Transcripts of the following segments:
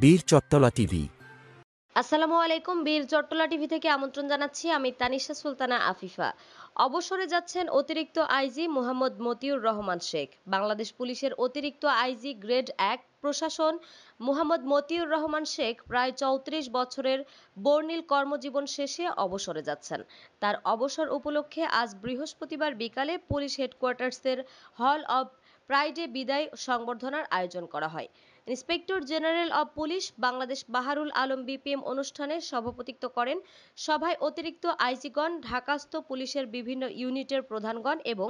বীর চট্টলা টিভি। আসসালামু আলাইকুম। বীর চট্টলা টিভি থেকে আমন্ত্রণ জানাচ্ছি। আমি তানিশা সুলতানা আফিফা। অবসরে যাচ্ছেন অতিরিক্ত আইজি মোহাম্মদ মতিউর রহমান শেখ। বাংলাদেশ পুলিশের অতিরিক্ত আইজি গ্রেড ১ প্রশাসন মোহাম্মদ মতিউর রহমান শেখ প্রায় ৩৪ বছরের বর্ণিল কর্মজীবন শেষে অবসরে যাচ্ছেন। তার অবসর উপলক্ষে আজ বৃহস্পতিবার বিকালে পুলিশ হেডকোয়ার্টার্সের হল অব প্রাইডে বিদায় সংবর্ধনার আয়োজন করা হয়। Inspector general of police Bangladesh Baharul Alam BPM অনুষ্ঠানে সভাপতিত্ব করেন। সভায় অতিরিক্ত আইজিগণ, ঢাকাস্থ পুলিশের বিভিন্ন ইউনিটের প্রধানগণ এবং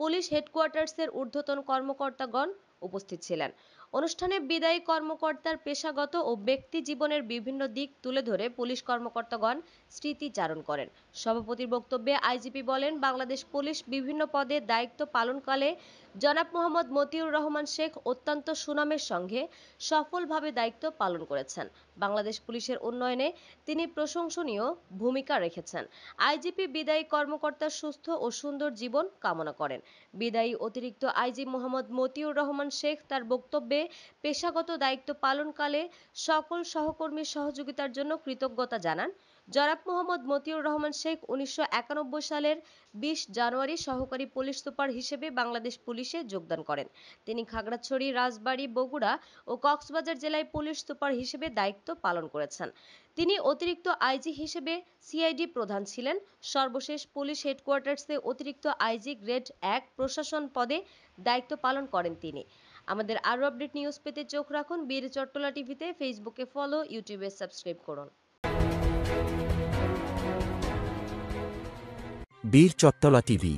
পুলিশ হেডকোয়ার্টার্সের ঊর্ধ্বতন কর্মকর্তাগণ উপস্থিত ছিলেন। অনুষ্ঠানে বিদায়ী কর্মকর্তার পেশাগত ও ব্যক্তি জীবনের বিভিন্ন দিক তুলে ধরে পুলিশ কর্মকর্তাগণ স্মৃতিচারণ করেন। সভাপতির বক্তব্যে আইজিপি বলেন, বাংলাদেশ পুলিশ বিভিন্ন পদে দায়িত্ব পালনকালে জনাব মোহাম্মদ মতিউর রহমান শেখ অত্যন্ত সুনামের সঙ্গে সফলভাবে দায়িত্ব পালন করেছেন। বাংলাদেশ পুলিশের উন্নয়নে তিনি প্রশংসনীয় ভূমিকা রেখেছেন। আইজিপি বিদায়ী কর্মকর্তার সুস্থ ও সুন্দর জীবন কামনা করেন। বিদায়ী অতিরিক্ত আইজি মোহাম্মদ মতিউর রহমান শেখ তার বক্তব্যে পেশাগত দায়িত্ব পালনকালে সকল সহকর্মীর সহযোগিতার জন্য কৃতজ্ঞতা জানান। জনাব মোহাম্মদ মতিউর রহমান শেখ ১৯৯১ সালের ২০ জানুয়ারি সহকারী পুলিশ সুপার হিসেবে বাংলাদেশ পুলিশে যোগদান করেন। তিনি খাগড়াছড়ি, রাজবাড়ী, বগুড়া ও কক্সবাজার জেলায় পুলিশ সুপার হিসেবে দায়িত্ব পালন করেছেন। তিনি অতিরিক্ত আইজি হিসেবে সিআইডি প্রধান ছিলেন। সর্বশেষ পুলিশ হেডকোয়ার্টার্সে অতিরিক্ত আইজি গ্রেড ১ প্রশাসন পদে দায়িত্ব পালন করেন তিনি। আমাদের আরও আপডেট নিউজ পেতে চোখ রাখুন বীর চট্টলা টিভিতে। ফেসবুকে ফলো, ইউটিউবে সাবস্ক্রাইব করুন। বীর চট্টলা টিভি।